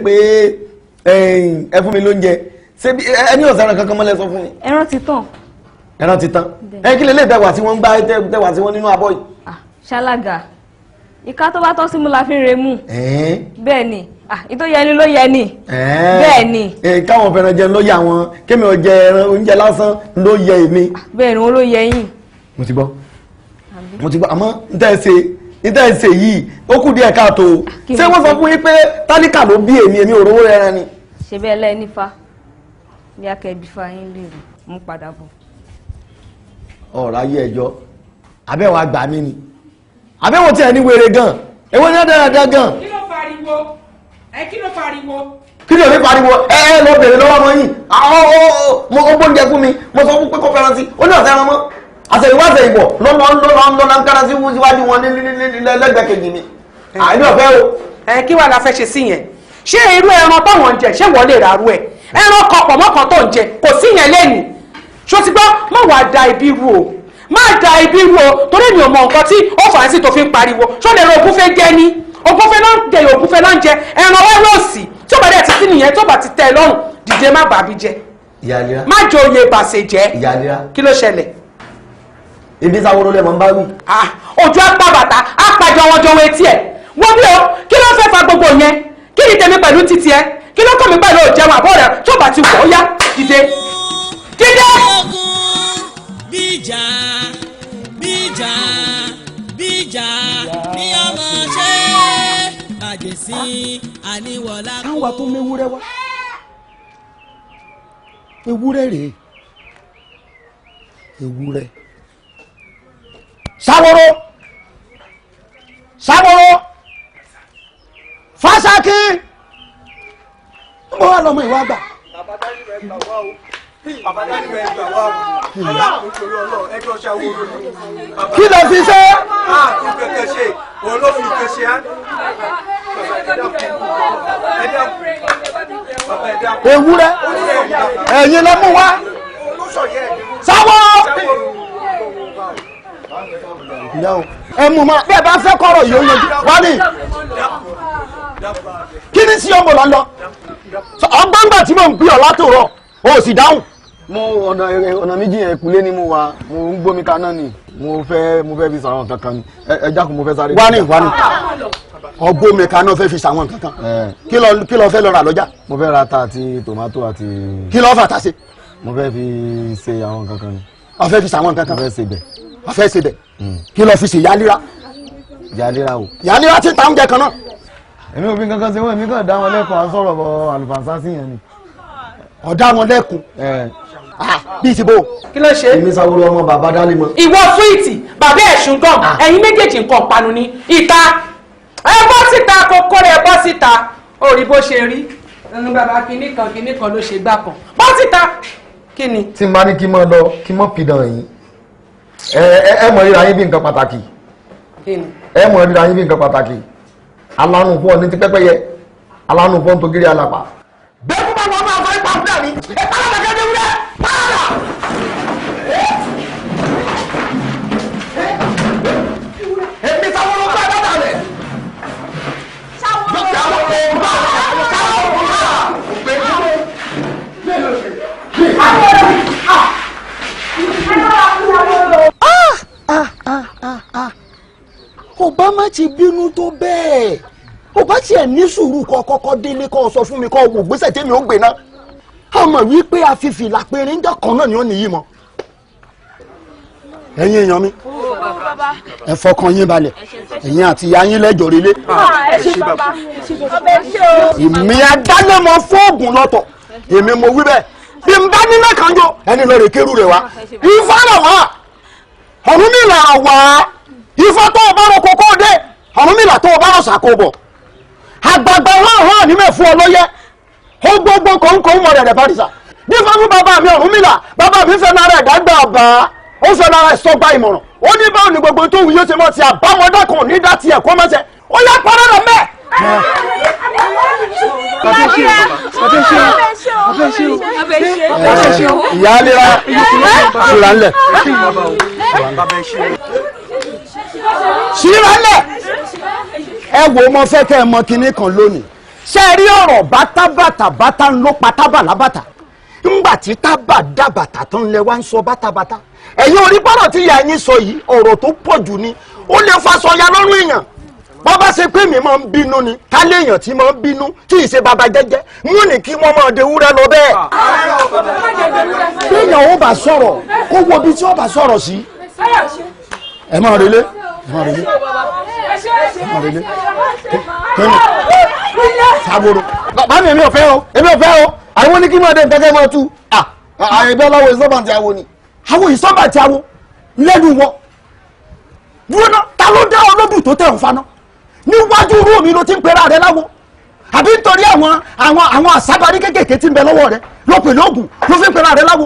pé ẹ fún mi lóúnjẹ ṣé ẹni ọ̀sán ẹran kankan mọ́lẹ̀ sọ fún mi. ẹran ti tán. ẹran ti tán kí lè tẹ̀wà tí wọ́n ń gbá tẹ̀wà tí wọ́n nínú abọ́ yìí. ṣálága ìka tó bá tọ́ sí mu la fi ń remú. bẹ́ẹ̀ ni ìtò yẹni ló yẹni. bẹ́ẹ̀ ni. káwọn fẹ́ràn jẹun ló yẹ àwọn kémi ò jẹ ẹran oúnjẹ lásán ló yẹ èmi. bẹ́ẹ̀ ni wọn ló yẹ yín. mo ti gbọ́ àmọ́ níta ẹsẹ̀ yìí ó kù díẹ̀ káàtó ṣé wọ́n sọ fún yín pé tálíkà ló bí èmi ò rówó ẹran ni. ṣe bẹ́ẹ̀ lẹ́ nífa bí akẹ́bí fa yín lè rí mú padà bọ̀. ọ̀rọ̀ ayé ẹjọ́ abẹ́wò àgbà mi ni abẹ́wò tí ẹ ní wèrè gan ewé ní dáadáa gan. kí ló pariwo kí ló pariwo. kí ló ní pariwo lọ bèrè lọ́wọ́ ọmọ yìí mo ó gbóúnjẹ fún mi mo sọ fún pé kó fẹ́ràn sí ó ní ọ̀sẹ̀ ẹran mọ́ àṣẹ̀yìnwáṣẹ̀ ìbọ̀ lọ́nà ń kára sí síwájú wọn lẹ́gbẹ̀ẹ́ kejì mi àìní ọ̀fẹ́ o. kí wàá la fẹ́ ṣe sí yẹn ṣé irú ẹran táwọn ń jẹ ṣé wọ́n lè rárú ẹ̀ ẹran kọpọ̀ mọ́kàn tó ń jẹ kò sí yẹn lẹ́nu ṣó ti gbọ́ má wàá da ibi ru o má da ibi ru o torí mi ò mọ nǹkan tí ó fà á sí tó fi ń pariwo ṣó lè ro ògúnfẹ́ jẹ ni ògúnfẹ́ náà ń jẹ ògúnfẹ́ náà ń jẹ ẹran wẹ́rẹ́ òsì tí ó bá dẹ̀ ti sí nìyẹn tó bá ti tẹ́ ẹ lọ́rùn dìde má bàbí jẹ má jẹ oyè bàṣẹ jẹ kí ló ṣẹlẹ̀. ibi sáwọ́rọ́ lẹ́mọ̀ ń bá wí. ojú apá bàtà apàjọ wọn jọ wọ etí ẹ̀ wọ́n bí o kí ló fẹ́ fa gbogbo yẹn kí ni tèmi pẹ̀lú títí ẹ kí ló kọ́ mi pẹ̀lú òjẹun àbọ̀ rẹ̀ tó bá ti wọ̀ ó yá dìde dìde. bíjà ní ọmọ ṣe àjèsí àníwọ̀lá. táwa tó méwúrẹ́ wá ewúrẹ́ rèé ewúrẹ́ sáwọ́rọ́ fásákì mo wá lọ́mọ ìwà àgbà. kí ló fi ṣe. ewúrẹ́ ẹ̀yin ló mú wá sáwọ́. ẹ mú ma bí ẹ bá fẹ́ kọ́rọ̀ yìí ó yanjú wá ní. kí ni sí ọmọ lọ́lọ́ ọgbọ́ngbà tí mo ń gbé ọ látòrọ̀ o sì dáhùn. mo ọ̀nà méjì yẹn kulé ni mo wà mo ń gbómi kaná ni mo fẹ́ fi sàwọn kankan ni ẹ jákun mo fẹ́ sáré. wá ní ọgbómi kaná fẹ́ fi sàwọn kankan kí ló fẹ́ lọ rà lọ́jà. mo fẹ́ ra ata àti tòmátò àti. kí ló fà tá ṣe. mo fẹ́ fi ṣe àwọn kankan ni. o fẹ́ fi sàwọn kankan. mo fẹ́ ṣe bẹ̀. o fẹ́ ṣe bẹ̀. kí ló fi ṣe yálíra. yálíra o. yálíra ti ta oúnjẹ kan náà. èmi ò fi kankan ṣe wọ́n èmi kàn dá wọn lẹ́kọ̀ọ́ à ń sọ̀rọ̀ bọ àlùfànṣá sí yẹn ni. ọ̀dá wọn lẹ́kùn. bíi ti bò. kí ló ṣe. èmi sáwọ́rọ́ ọmọ bàbá dálé mọ́. ìwọ fúìtì bàbá ẹ̀sùn gan ẹ̀yin méjèèjì nǹkan panu ní ìta ẹ bọ́ síta kókó rẹ̀ bọ́ síta ó rí bó ṣe rí ẹnu bàbá kinní kan ló ṣe gbà kan bọ́ síta kí ni. tí n bá ní kí n mọ lọ kí n mọ pìdán yín ẹ mọ ríra yín bí nǹkan pàtàkì ẹ mọ ríra yín bí nǹkan pàtàkì alánú fún ọ ní ti pẹ́pẹ́yẹ alánú fún tògìrì alàpà. bẹ́ẹ̀ kó bá wọn máa fọ ipa fúnra mi ẹ bá wọn kẹ́kẹ́ wúlẹ̀ pààlà. èmi sáwọn ọmọ bá bá rẹ̀. Obama ti bínú tó bẹ́ẹ̀ ó bá tiẹ̀ ní sùúrù kọ́ kọ́kọ́ délé kọ́ sọ fún mi kọ́ wò gbèsè tèmi ó gbé náà a mọ̀ wípé àfìfì làpẹ̀rẹ̀ ńjọ́ kan náà ni ó nìyí mọ́ ẹ̀yin èèyàn mi ẹ fọkàn yín balẹ̀ ẹ̀yin àti ìyá yín lẹ́jọ́ relé ìmí adálẹ́mọ fóògùn lọ́tọ̀ èmi mo wí bẹ́ẹ̀ bí n bá ní mẹ́kànjọ ẹni lọ́ọ́ rè kérù rẹ̀ wá ifá rẹ̀ wá Ọ̀rúnmìlà wá ifá tó o bá rọ kókó dé Ọ̀rúnmìlà tó o bá rọ sàkóbọ̀ àgbààgbà hàn ní mẹ́fún ọlọ́yẹ ó gbogbo kòńkòń mọ̀ rẹ̀ bàrìsà bí fáwọn bàbá mi Ọ̀rúnmìlà bàbá mi fẹ́ nára ẹ̀dágbà bá ó fẹ́ nára ẹ̀sọ́gbà ìmọ̀ràn ó ní báwo ni gbogbo tó wù yóò ṣe mọ̀ ti àbámọ́dá kan ní dá tiẹ̀ kó mọ́sẹ̀ ó yá parọ́ lọ mẹ́. ìyá lera ṣùgbọ́n ńlẹ̀ ṣíra ńlẹ̀ ẹ wo mo fẹ́ kẹ́ ẹ mọ kinní kan lónìí ṣe rí ọ̀rọ̀ bátá ń ló pa tábà lábàtà ńgbà tí tábà dá bàtà tó ń lẹ wá ń sọ bátàbátà ẹ̀yin orí pọ́nrọ̀ tí ìyá yín sọ yìí ọ̀rọ̀ tó pọ̀ jù ni ó lè faṣọ ya lọ́rùn èèyàn bọ́ bá ṣe pé mi máa ń bínú ni ká léèyàn tí máa ń bínú tí ì ṣe bàbá jẹ́jẹ́ mú ní kí wọ́n máa de wúrẹ́ lọ bẹ́ẹ̀. béèyàn ó bá sọ̀rọ̀ kó wo bí tí ó bá sọ̀rọ̀ sí. ẹ máa relé kẹ́ni sáboro. bàbá mi èmi ò fẹ́ o àwọn ní kí máa dé nǹkan kẹ́ máa tú àìbẹ́ lọ́wọ́ ìsọ́bàǹtì awo ni. àwọn ìsọ́bàǹtì awo lẹ́nu wọn dúró náà ta ló dá olódù tó tẹ̀ ń faná níwájú irú mi ló ti ń pera rẹ láwo àbí nítorí àwọn àsábàrí kékèké tí ń bẹ lọ́wọ́ rẹ ló pè lóògùn ló fi ń pera rẹ láwo